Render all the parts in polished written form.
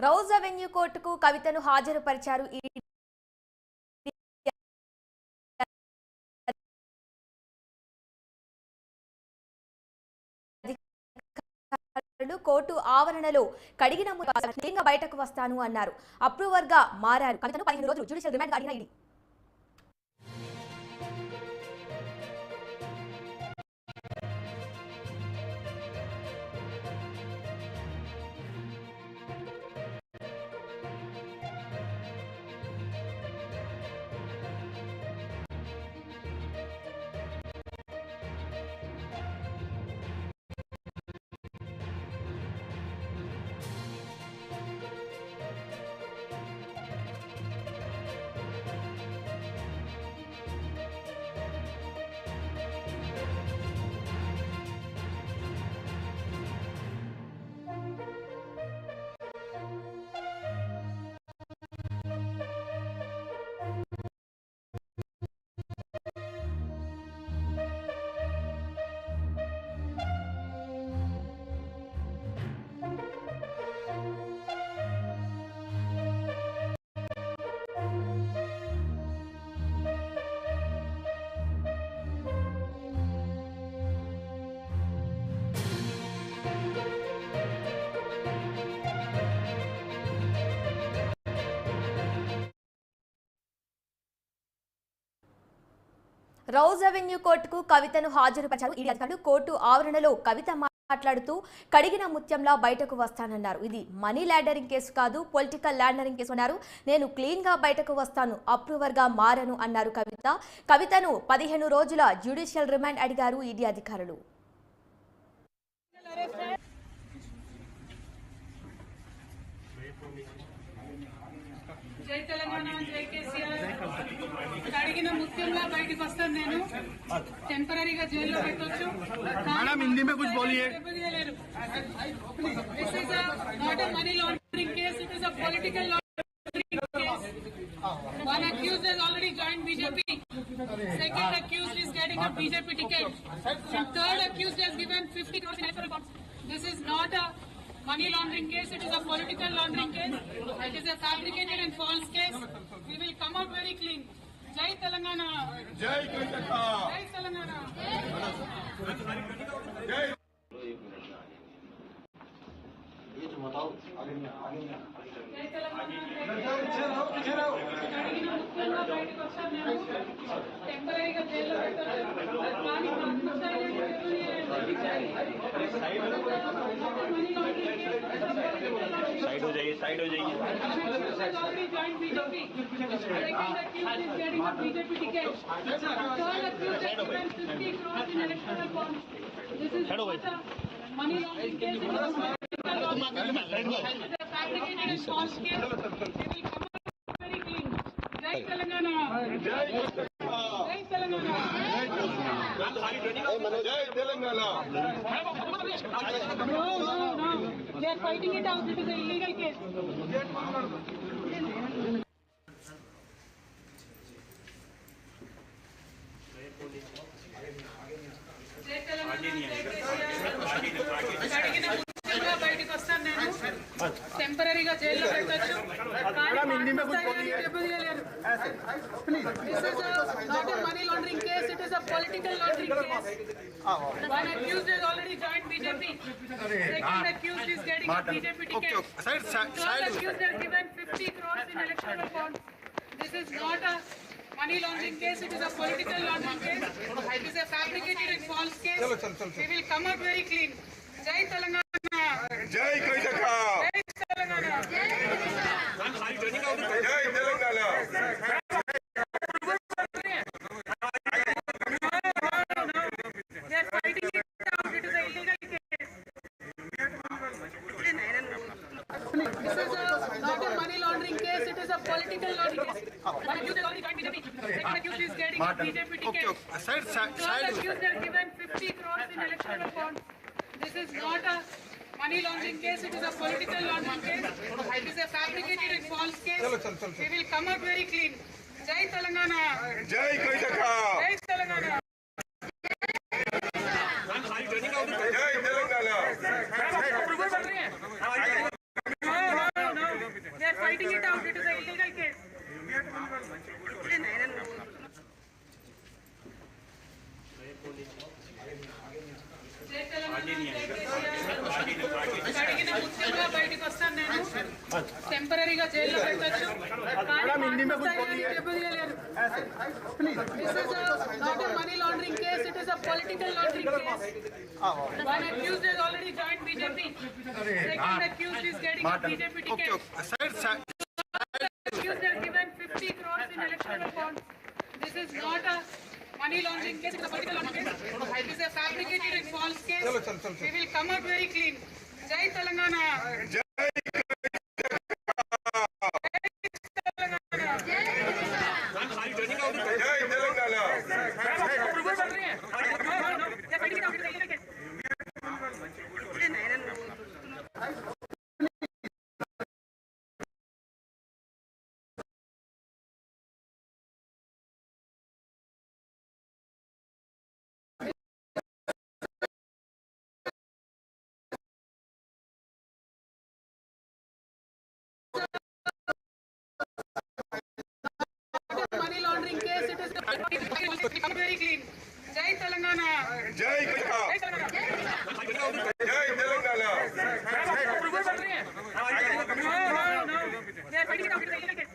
Rouse Avenue కోర్టుకు కవితను హాజరుపరిచారు. Court ఆవరణలో కడిగిన ముత్యంలా బయటకు వస్తాను అన్నారు. అప్రూవర్ గా మారారు. కవితను 15 రోజులు జ్యుడిషియల్ రిమాండ్ అడిగిన ఈడీ. రౌజ్ అవెన్యూ కోర్టుకు కవితను హాజరుపరిచారు. ఈడీ అధికారులు కోర్టు ఆవరణలో కవిత మాట్లాడుతూ కడిగిన ముత్యంలా బయటకు వస్తానన్నారు. ఇది మనీ లాండరింగ్ కేసు కాదు, పొలిటికల్ లాండరింగ్ కేసు అన్నారు. నేను క్లీన్ గా బయటకు వస్తాను, అప్రూవర్ గా మారను అన్నారు కవిత. కవితను 15 రోజుల జ్యుడిషియల్ రిమాండ్ అడిగారు ఈడీ అధికారులు. జై తెలంగాణ, జై కేసీఆర్. కడిగిన ముత్యంలా బయటకు వస్తాను. నేను టెంపరీగా జైల్లో పెట్టొచ్చు. This is not a money laundering case, it is a political laundering case. One accused has already joined BJP. Second accused is getting a BJP ticket. And third accused has given 50 crores in electoral bonds. This is not a money laundering case, it is a political laundering case. It is a fabricated and false case. We will come out very clean. Jai Telangana. Jai Telangana. Jai Telangana. Jai. జై తెలంగాణ. కడిగిన ముత్యంలా బయటకు వస్తాను. నేను టెంపరీగా జైల్లో పెట్టొచ్చు. కానీ side हो जाइए already joined BJP. Second accused is getting a BJP ticket. Third accused has given 50 crores in electoral bonds. This is not a money laundering case, it is a political laundering case. It is a fabricated and false case. They will come out very clean. Jai Telangana. Jai Telangana. Jai Telangana. Jai Telangana. No. They are fighting it out. It is an illegal case. జై తెలంగాణ, జై కేసీఆర్. కడిగిన ముత్యంలా బయటకు వస్తాను. నేను టెంపరీగా జైల్లో పెట్టొచ్చు. This is not a money laundering case, it is a political laundering case. One accused has already joined BJP. Second accused is getting a BJP ticket. Third accused has given 50 crores in electoral bonds. This is not a money laundering case, it is a political laundering case. It is a fabricated and false case. We will come out very clean. Jai Telangana. Jai Telangana. Jai Telangana. Jai Telangana. They are fighting it out. It is an illegal case. This is not a money laundering case, it is a political laundering case. One accused has already joined BJP. Second accused is getting a BJP ticket. Third accused has given 50 crores in electoral bonds. This is not a money laundering case, it is a political laundering case. It is a fabricated and false case. We will come out very clean. Jai Telangana. Jai Telangana. Jai Telangana. Jai Telangana. fighting it out. It is an illegal case. జై తెలంగాణ, జై కేసీఆర్. అడిగిన ముత్యంగా బయటకు వస్తాను నేను. టెంపరీగా జైల్లో పెట్టచ్చు. This is not a money laundering case. It is a political laundering case. One accused has already joined BJP. Second accused is getting a BJP ticket. Accused has given 50 crores in electoral bonds. This is not a money laundering case. It is a political laundering case. It is a fabricated and false case. We will come out very clean. Jai Telangana. జై Telangana Money laundering case. It is a come very clean. Jai Telangana. జై కైతక జై Telangana They are fighting it out. It is an illegal case.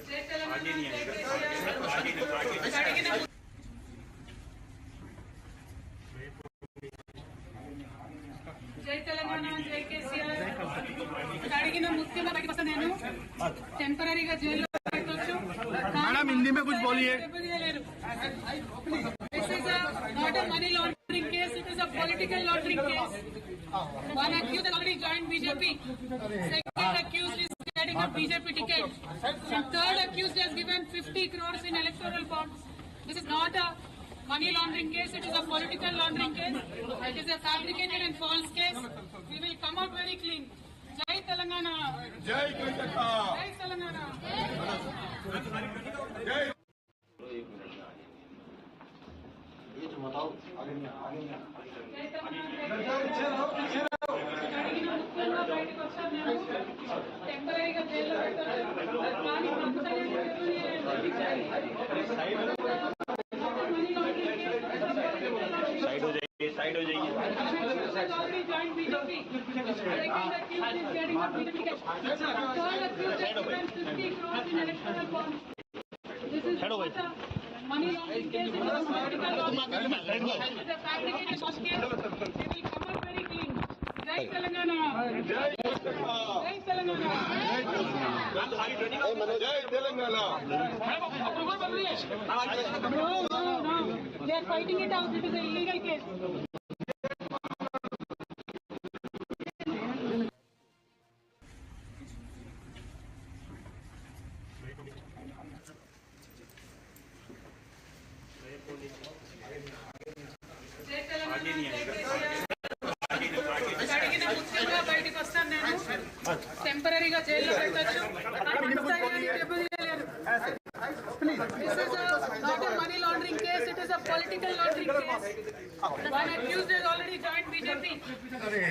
జై తెలంగాణ, జై కేసీఆర్. అడిగిన జై తెలంగాణ, జై కేసీఆర్. అడిగిన ముఖ్యంగా బయటకు వస్తాను నేను. టెంపరీగా జైల్లో పెట్టొచ్చు. मैडम हिंदी में कुछ बोलिए। This is not a money laundering case. It is a political laundering case. One accused has already joined BJP. Second accused is getting a BJP ticket. And third accused has given 50 crores in electoral bonds. This is not a money laundering case. It is a political laundering case. It is a fabricated and false case. We will come out very clean. Jai Telangana. జై కైతక Jai Telangana. జై టెంపరీగా జైల్లో పెట్టొచ్చు. కానీ side हो जाइए already joined BJP. Second accused is getting a BJP ticket. Third accused has given 50 crores in electoral bonds. This is not a money laundering case. It is a political laundering case. It is a fabricated false case. We will come out very clean. Jai Telangana. జై కైతక Jai Telangana. జై Telangana No. They are fighting it out. It is an illegal case. జై తెలంగాణ, జై కేసీఆర్. అడిగిన ముఖ్యంగా బయటకు వస్తాను నేను. టెంపరీగా జైల్లో పెట్టొచ్చు. This is not a money laundering case. It is a political laundering case. One accused has already joined BJP.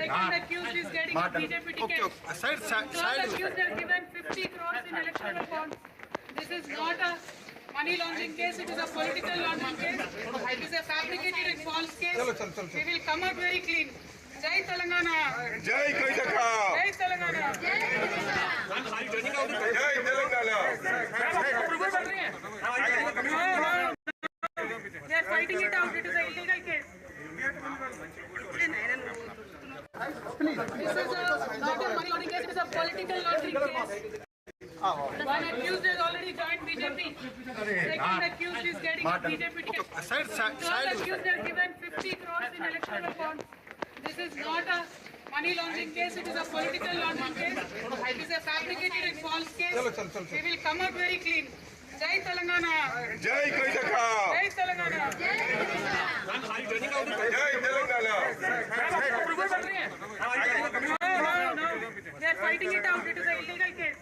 Second accused is getting a BJP ticket. Third accused has given 50 crores in electoral bonds. This is not a money laundering case. It is a political laundering case. It is a fabricated and false case. We will come out very clean. Jai Telangana. జై కైతక Jai Telangana. జై Telangana They are fighting it out. It is an illegal case. This is not a money laundering case. It is a political laundering case. One accused has already joined BJP. Second accused is getting a BJP ticket. Third accused has given 50 crores in electoral bonds. This is not a money laundering case. It is a political laundering case. It is a fabricated and false case. We will come out very clean. Jai Telangana. జై కైతక Jai Telangana. జై Telangana They are fighting it out. It is an illegal case.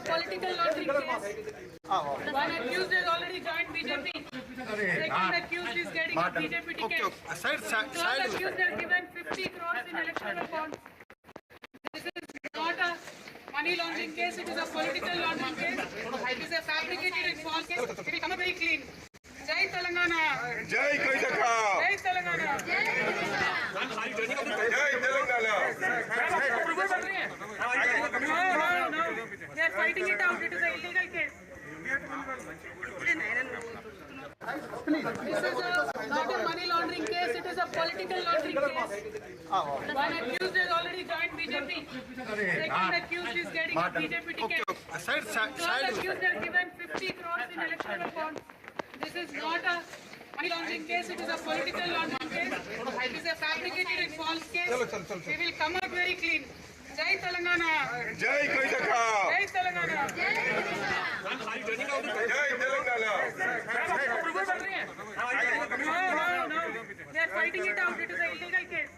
a political laundering case. One accused has already joined BJP. Second accused is getting a BJP ticket. Third accused has given 50 crores in electoral bonds. This is not a money laundering case, it is a political laundering case. It is a fabricated and false case. It will come very clean. Jai Telangana! जय कैसका Jai Telangana! जय Telangana No. They are fighting it out. It is an illegal case. This is not a money laundering case. It is a political laundering case. One accused has already joined BJP. Second accused is getting a BJP ticket. Third accused has given 50 crores in electoral bonds. This is not a money laundering case. It is a political laundering case. It is a fabricated and false case. We will come out very clean. Jai Telangana! जय कैसका Jai Telangana! जय Telangana No. They are fighting it out. It is an illegal case.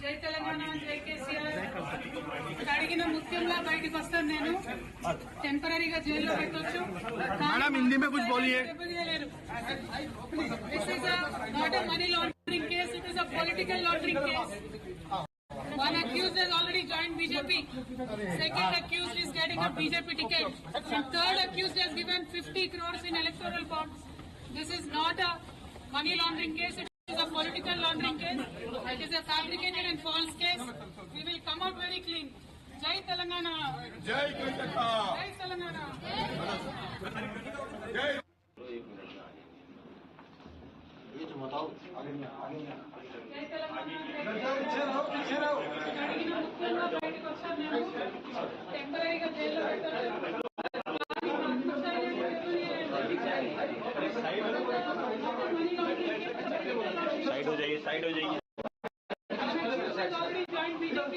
జై తెలంగాణ జై కేసీఆర్ అడిగిన ముఖ్యంగా బయటకు వస్తాను నేను టెంపరీగా జైల్లో పెట్టొచ్చు मैडम हिंदी में कुछ बोलिए this is not a money laundering case it is a political laundering case One accused has already joined BJP. Second accused is getting a BJP ticket. And third accused has given 50 crores in electoral bonds. This is not a money laundering case. It is a political laundering case. It is a fabricated and false case. We will come out very clean. Jai Telangana. जय कैसका Jai Telangana. जय జై తెలంగాణ అడిగిన ముఖ్యంగా బయటకు వచ్చాను నేను టెంపరీగా జైల్లో పెట్టొచ్చు साइड हो जाइए साइड हो जाइए already joined BJP.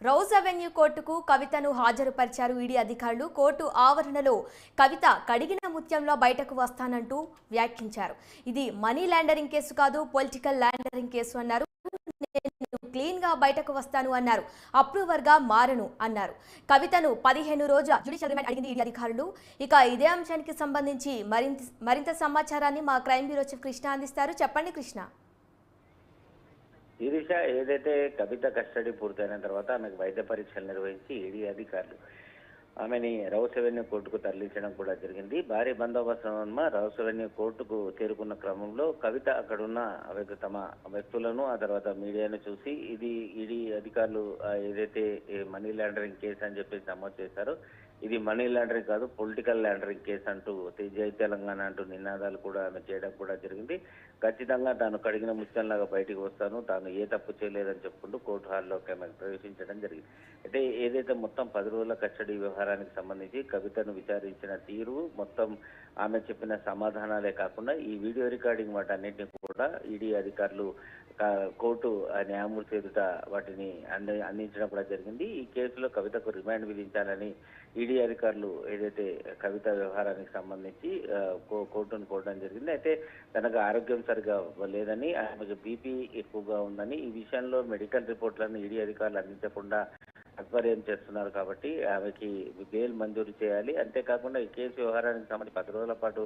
Rouse Avenue కోర్టుకు కవితను హాజరుపరిచారు ఈడీ అధికారులు. కోర్టు ఆవరణలో కవిత కడిగిన ముత్యంలో బయటకు వస్తానంటూ వ్యాఖ్యించారు. ఇది మనీ లాండరింగ్ కేసు కాదు, పొలిటికల్ లాండరింగ్ కేసు అన్నారు. నేను క్లీన్ గా బయటకు వస్తాను అన్నారు. అప్రూవర్ గా మారను అన్నారు. కవితను 15 రోజుల జ్యుడిషియల్ రిమాండ్ అడిగింది ఈడీ అధికారులు. ఇక ఇదే అంశానికి సంబంధించి మరింత సమాచారాన్ని మా క్రైమ్ బ్యూరో చీఫ్ కృష్ణ అందిస్తారు. చెప్పండి కృష్ణ. శిరీష, ఏదైతే కవిత కస్టడీ పూర్తయిన తర్వాత ఆమెకు వైద్య పరీక్షలు నిర్వహించి ఈడీ అధికారులు ఆమెని రౌస్ అవెన్యూ కోర్టుకు తరలించడం కూడా జరిగింది. భారీ బందోబస్తు నడుమ రౌస్ అవెన్యూ కోర్టుకు చేరుకున్న క్రమంలో కవిత అక్కడున్న తమ వ్యక్తులను ఆ తర్వాత మీడియాను చూసి ఇది ఈడీ అధికారులు ఏదైతే మనీ లాండరింగ్ కేసు అని చెప్పేసి నమోదు చేశారో ఇది మనీ లాండరింగ్ కాదు, పొలిటికల్ లాండరింగ్ కేసు అంటూ జై తెలంగాణ అంటూ నినాదాలు కూడా ఆమె చేయడం కూడా జరిగింది. ఖచ్చితంగా తాను కడిగిన ముత్యంలాగా బయటికి వస్తాను, తాను ఏ తప్పు చేయలేదని చెప్పుకుంటూ కోర్టు హాల్లోకి ఆమె ప్రవేశించడం జరిగింది. అయితే ఏదైతే మొత్తం 10 రోజుల కస్టడీ వ్యవహారానికి సంబంధించి కవితను విచారించిన తీరు, మొత్తం ఆమె చెప్పిన సమాధానాలే కాకుండా ఈ వీడియో రికార్డింగ్ వాటన్నిటిని కూడా ఈడీ అధికారులు కోర్టు న్యాయమూర్తి ఎదుట వాటిని అందించడం కూడా జరిగింది. ఈ కేసులో కవితకు రిమాండ్ విధించాలని ఈడీ అధికారులు ఏదైతే కవిత వ్యవహారానికి సంబంధించి కోర్టును కోరడం జరిగింది. అయితే తనకు ఆరోగ్యం సరిగా లేదని, ఆమెకు బీపీ ఎక్కువగా ఉందని, ఈ విషయంలో మెడికల్ రిపోర్ట్లను ఈడీ అధికారులు అందించకుండా ఆధ్వర్యం చేస్తున్నారు కాబట్టి ఆమెకి బెయిల్ మంజూరు చేయాలి. అంతేకాకుండా ఈ కేసు వ్యవహారానికి సంబంధించి 10 రోజుల పాటు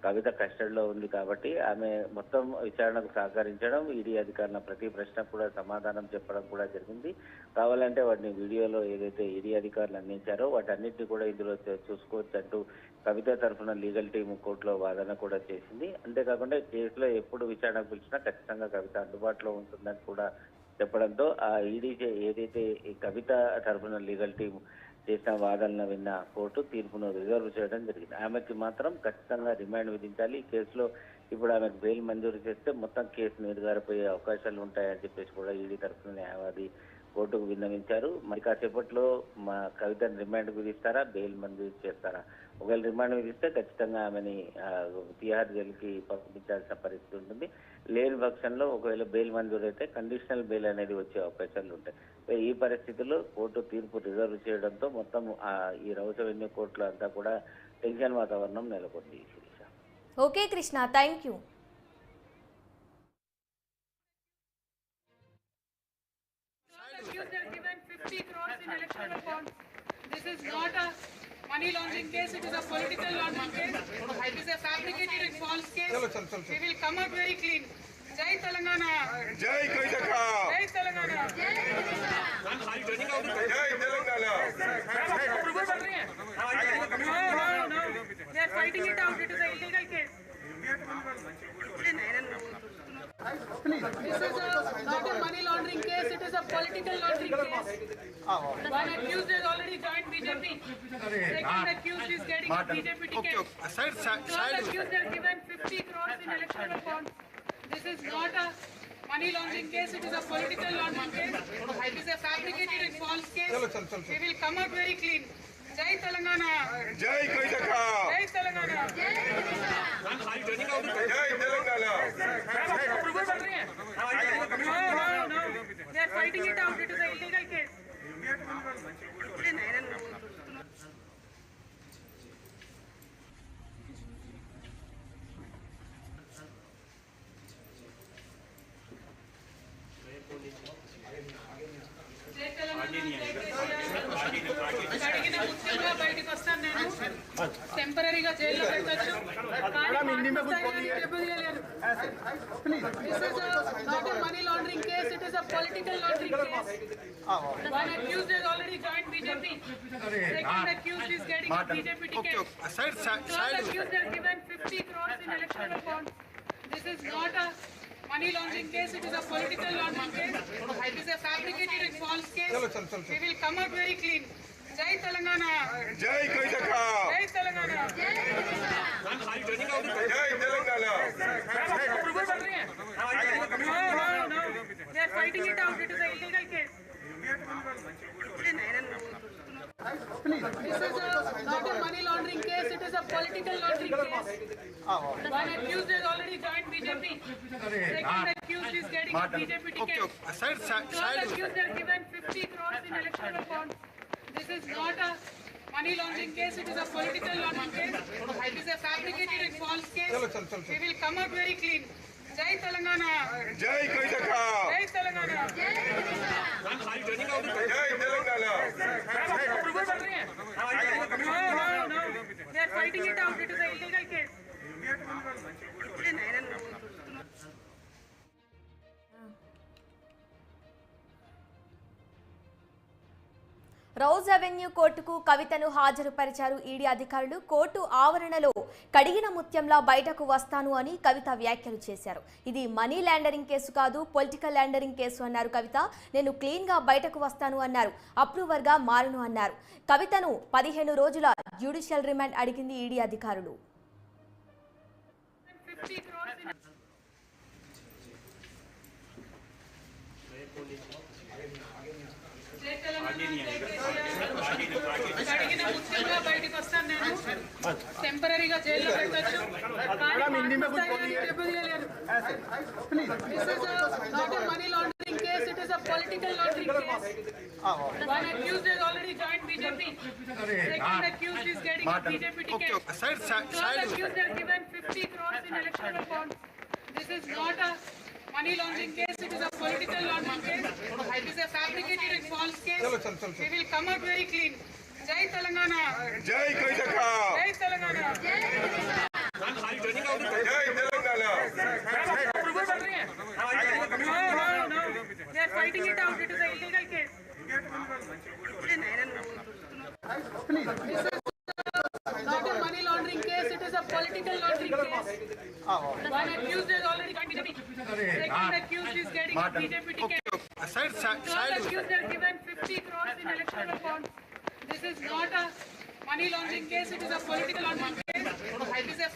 కవిత కస్టడీలో ఉంది కాబట్టి ఆమె మొత్తం విచారణకు సహకరించడం, ఈడీ అధికారుల ప్రతి ప్రశ్నకు కూడా సమాధానం చెప్పడం కూడా జరిగింది. కావాలంటే వాటిని వీడియోలో ఏదైతే ఈడీ అధికారులు అందించారో వాటన్నిటిని కూడా ఇందులో చూసుకోవచ్చు అంటూ కవిత తరఫున లీగల్ టీం కోర్టులో వాదన కూడా చేసింది. అంతేకాకుండా కేసులో ఎప్పుడు విచారణకు పిలిచినా ఖచ్చితంగా కవిత అందుబాటులో ఉంటుందని కూడా చెప్పడంతో ఆ ఈడీ ఏదైతే ఈ కవిత తరఫున లీగల్ టీం చేసిన వాదనలు విన్న కోర్టు తీర్పును రిజర్వ్ చేయడం జరిగింది. ఆమెకి మాత్రం ఖచ్చితంగా రిమాండ్ విధించాలి. ఈ కేసులో ఇప్పుడు ఆమెకు బెయిల్ మంజూరు చేస్తే మొత్తం కేసు నీరుగారిపోయే అవకాశాలు ఉంటాయని చెప్పేసి కూడా ఈడీ తరఫున న్యాయవాది కోర్టుకు విన్నవించారు. మరి కాసేపట్లో మా కవితను రిమాండ్ విధిస్తారా, బెయిల్ మంజూరు చేస్తారా? ఒకవేళ రిమాండ్ విధిస్తే ఖచ్చితంగా ఆమెని తిహార్ జైలుకి పంపించాల్సిన పరిస్థితి ఉంటుంది. లేని పక్షంలో ఒకవేళ బెయిల్ మంజూరు అయితే కండిషనల్ బెయిల్ అనేది వచ్చే అవకాశాలు ఉంటాయి. ఈ పరిస్థితుల్లో కోర్టు తీర్పు రిజర్వ్ చేయడంతో మొత్తం ఈ రౌస్ అవెన్యూ కోర్టులో అంతా కూడా టెన్షన్ వాతావరణం నెలకొంది. Sirisha. Okay Krishna, thank you. Accused are given 50 crores in electoral bonds. This is not a money laundering case, it is a political laundering case. It is a fabricated and false case. We will come out very clean. Jai Telangana! జై కవితక్క! Jai Telangana! జై Telangana! No. They are fighting it out. It is an illegal case. This is not a money laundering case, it is a political laundering case. One accused has already joined BJP. Second accused is getting a BJP ticket. Third accused are given 50 crores in electoral bonds. This is not a money laundering case, it is a political laundering case. It is a fabricated and false case. We will come out very clean. Jai Telangana! జై కవితక్క! Jai Telangana! జై Telangana! No. They are fighting it out. It is an illegal case. జై తెలంగాణ! అడిగిన ముఖ్యంగా బయటకు వస్తాను నేను. టెంపరీగా జైల్లో పెట్టచ్చు. This is not a money laundering case, it is a political laundering case. One accused has already joined BJP. Second accused is getting a BJP ticket. Third accused are given 50 crores in electoral bonds. This is not a money laundering case, it is a political laundering case. It is a fabricated and false case. We will come out very clean. Jai Telangana! జై కవితక్క! Jai Telangana! జై Telangana! No. They are fighting it out. It is an illegal case. This is not a money laundering case, it is a political laundering case. One accused has already joined BJP. Second accused is getting a BJP ticket. Third accused are given 50 crores in electoral bonds. This is not a money laundering case, it is a political laundering case. It is a fabricated and false case. We will come out very clean. Jai Telangana! జై కవితక్క! Jai Telangana! జై Telangana! No. They are fighting it out. It is an illegal case. Rouse Avenue కోర్టుకు కవితను హాజరుపరిచారు ED అధికారులు. Court ఆవరణలో కడిగిన ముత్యంలా బయటకు వస్తాను అని కవిత వ్యాఖ్యలు చేశారు. ఇది మనీ లాండరింగ్ కేసు కాదు, పొలిటికల్ లాండరింగ్ కేసు అన్నారు కవిత. నేను క్లీన్ గా బయటకు వస్తాను అన్నారు. అప్రూవర్ గా మారును అన్నారు. కవితను 15 రోజుల జ్యుడిషియల్ రిమాండ్ అడిగింది ఈడీ అధికారులు. 50 crores in జై తెలంగాణ! అడిగిన ముఖ్యంగా బయటకు వస్తాను నేను. టెంపరీగా జైల్లో పెట్టచ్చు. This is not a money laundering case, it is a political laundering case. One accused has already joined BJP. Second accused is getting a BJP ticket. Third accused has given 50 crores in electoral bonds. This is not a money laundering case, it is a political laundering case. It is a fabricated and false case. We will come out very clean. Jai Telangana! జై కవితక్క Jai Telangana! జై Telangana No. They are fighting it out. It is an illegal case. This is not a money laundering case. It is a political laundering case. One accused has already joined BJP. Second accused is getting a BJP ticket. Third accused has given 50 crores in electoral bonds. This is not a money laundering case. It is a political laundering case. It is a